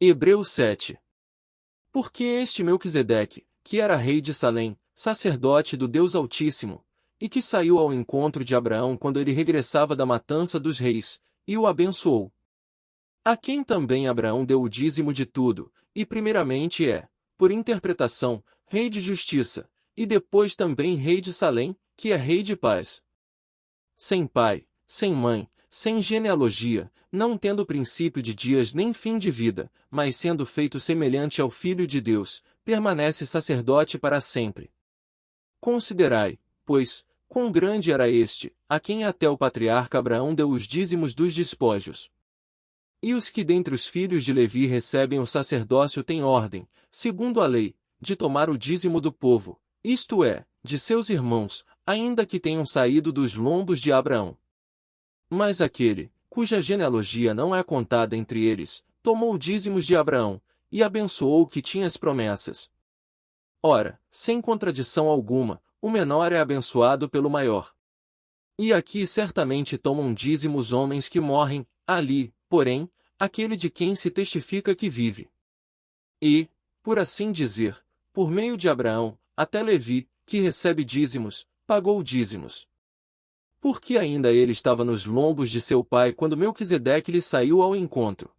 Hebreus 7. Porque este Melquisedeque, que era rei de Salém, sacerdote do Deus Altíssimo, e que saiu ao encontro de Abraão quando ele regressava da matança dos reis, e o abençoou. A quem também Abraão deu o dízimo de tudo, e primeiramente é, por interpretação, rei de justiça, e depois também rei de Salém, que é rei de paz. Sem pai, sem mãe, sem genealogia, não tendo princípio de dias nem fim de vida, mas sendo feito semelhante ao Filho de Deus, permanece sacerdote para sempre. Considerai, pois, quão grande era este, a quem até o patriarca Abraão deu os dízimos dos despojos. E os que dentre os filhos de Levi recebem o sacerdócio têm ordem, segundo a lei, de tomar o dízimo do povo, isto é, de seus irmãos, ainda que tenham saído dos lombos de Abraão. Mas aquele, cuja genealogia não é contada entre eles, tomou dízimos de Abraão, e abençoou o que tinha as promessas. Ora, sem contradição alguma, o menor é abençoado pelo maior. E aqui certamente tomam dízimos homens que morrem, ali, porém, aquele de quem se testifica que vive. E, por assim dizer, por meio de Abraão, até Levi, que recebe dízimos, pagou dízimos. Porque ainda ele estava nos lombos de seu pai quando Melquisedeque lhe saiu ao encontro.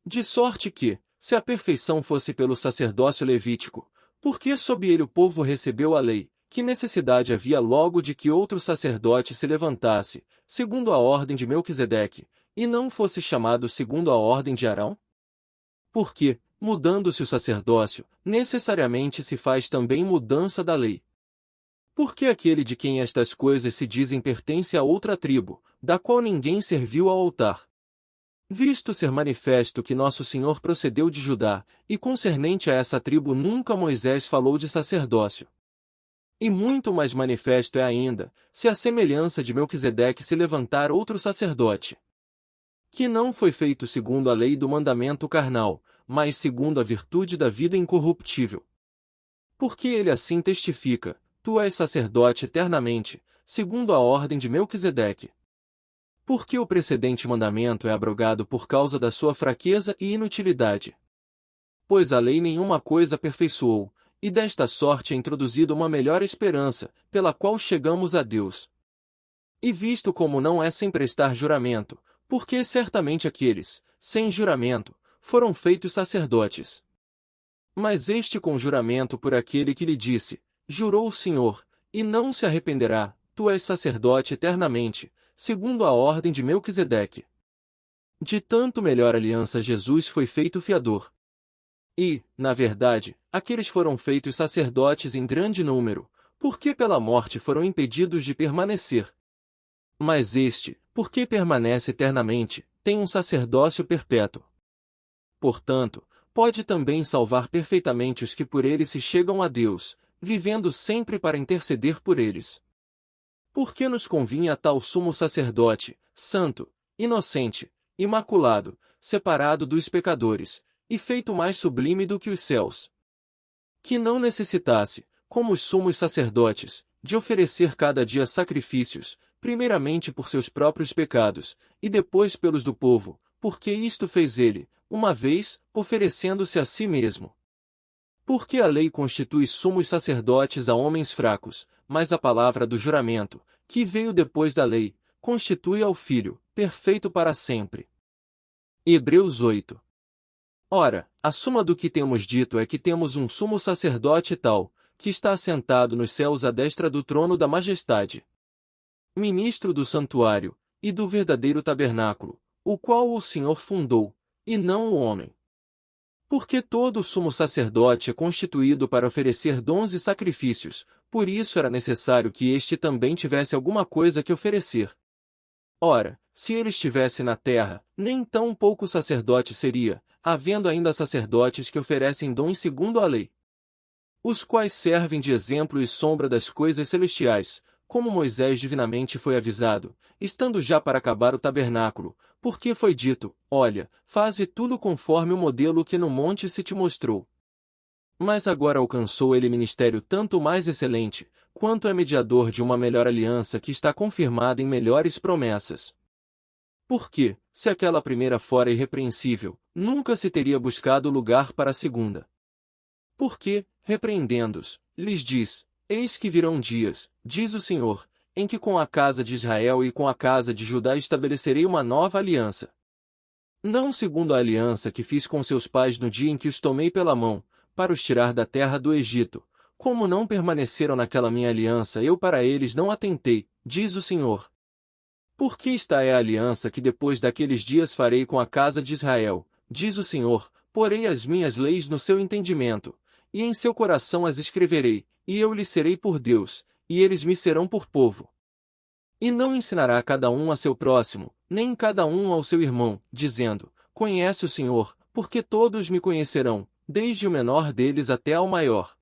De sorte que, se a perfeição fosse pelo sacerdócio levítico, por que sob ele o povo recebeu a lei, que necessidade havia logo de que outro sacerdote se levantasse, segundo a ordem de Melquisedeque, e não fosse chamado segundo a ordem de Arão? Porque, mudando-se o sacerdócio, necessariamente se faz também mudança da lei. Porque aquele de quem estas coisas se dizem pertence a outra tribo, da qual ninguém serviu ao altar. Visto ser manifesto que nosso Senhor procedeu de Judá, e concernente a essa tribo nunca Moisés falou de sacerdócio. E muito mais manifesto é ainda, se a semelhança de Melquisedeque se levantar outro sacerdote, que não foi feito segundo a lei do mandamento carnal, mas segundo a virtude da vida incorruptível. Porque ele assim testifica: tu és sacerdote eternamente, segundo a ordem de Melquisedeque. Porque o precedente mandamento é abrogado por causa da sua fraqueza e inutilidade. Pois a lei nenhuma coisa aperfeiçoou, e desta sorte é introduzida uma melhor esperança, pela qual chegamos a Deus. E visto como não é sem prestar juramento, porque certamente aqueles, sem juramento, foram feitos sacerdotes. Mas este com juramento por aquele que lhe disse: jurou o Senhor, e não se arrependerá, tu és sacerdote eternamente, segundo a ordem de Melquisedeque. De tanto melhor aliança Jesus foi feito fiador. E, na verdade, aqueles foram feitos sacerdotes em grande número, porque pela morte foram impedidos de permanecer. Mas este, porque permanece eternamente, tem um sacerdócio perpétuo. Portanto, pode também salvar perfeitamente os que por ele se chegam a Deus, vivendo sempre para interceder por eles. Porque nos convinha tal sumo sacerdote, santo, inocente, imaculado, separado dos pecadores, e feito mais sublime do que os céus, que não necessitasse, como os sumos sacerdotes, de oferecer cada dia sacrifícios, primeiramente por seus próprios pecados, e depois pelos do povo, porque isto fez ele, uma vez, oferecendo-se a si mesmo. Porque a lei constitui sumos sacerdotes a homens fracos, mas a palavra do juramento, que veio depois da lei, constitui ao Filho, perfeito para sempre. Hebreus 8. Ora, a suma do que temos dito é que temos um sumo sacerdote tal, que está assentado nos céus à destra do trono da majestade, ministro do santuário, e do verdadeiro tabernáculo, o qual o Senhor fundou, e não o homem. Porque todo sumo sacerdote é constituído para oferecer dons e sacrifícios, por isso era necessário que este também tivesse alguma coisa que oferecer. Ora, se ele estivesse na terra, nem tão pouco sacerdote seria, havendo ainda sacerdotes que oferecem dons segundo a lei, os quais servem de exemplo e sombra das coisas celestiais, como Moisés divinamente foi avisado, estando já para acabar o tabernáculo, porque foi dito: olha, faze tudo conforme o modelo que no monte se te mostrou. Mas agora alcançou ele ministério tanto mais excelente, quanto é mediador de uma melhor aliança que está confirmada em melhores promessas. Porque, se aquela primeira fora irrepreensível, nunca se teria buscado lugar para a segunda. Porque, repreendendo-os, lhes diz: Eis que virão dias, diz o Senhor, em que com a casa de Israel e com a casa de Judá estabelecerei uma nova aliança. Não segundo a aliança que fiz com seus pais no dia em que os tomei pela mão, para os tirar da terra do Egito. Como não permaneceram naquela minha aliança, eu para eles não atentei, diz o Senhor. Porque esta é a aliança que depois daqueles dias farei com a casa de Israel, diz o Senhor, porei as minhas leis no seu entendimento, e em seu coração as escreverei, e eu lhes serei por Deus, e eles me serão por povo. E não ensinará cada um a seu próximo, nem cada um ao seu irmão, dizendo: Conhece o Senhor, porque todos me conhecerão, desde o menor deles até ao maior.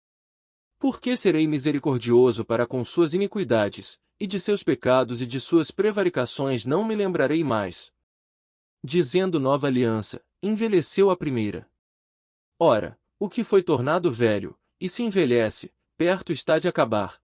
Porque serei misericordioso para com suas iniquidades, e de seus pecados e de suas prevaricações não me lembrarei mais. Dizendo nova aliança, envelheceu a primeira. Ora, o que foi tornado velho, e se envelhece, perto está de acabar.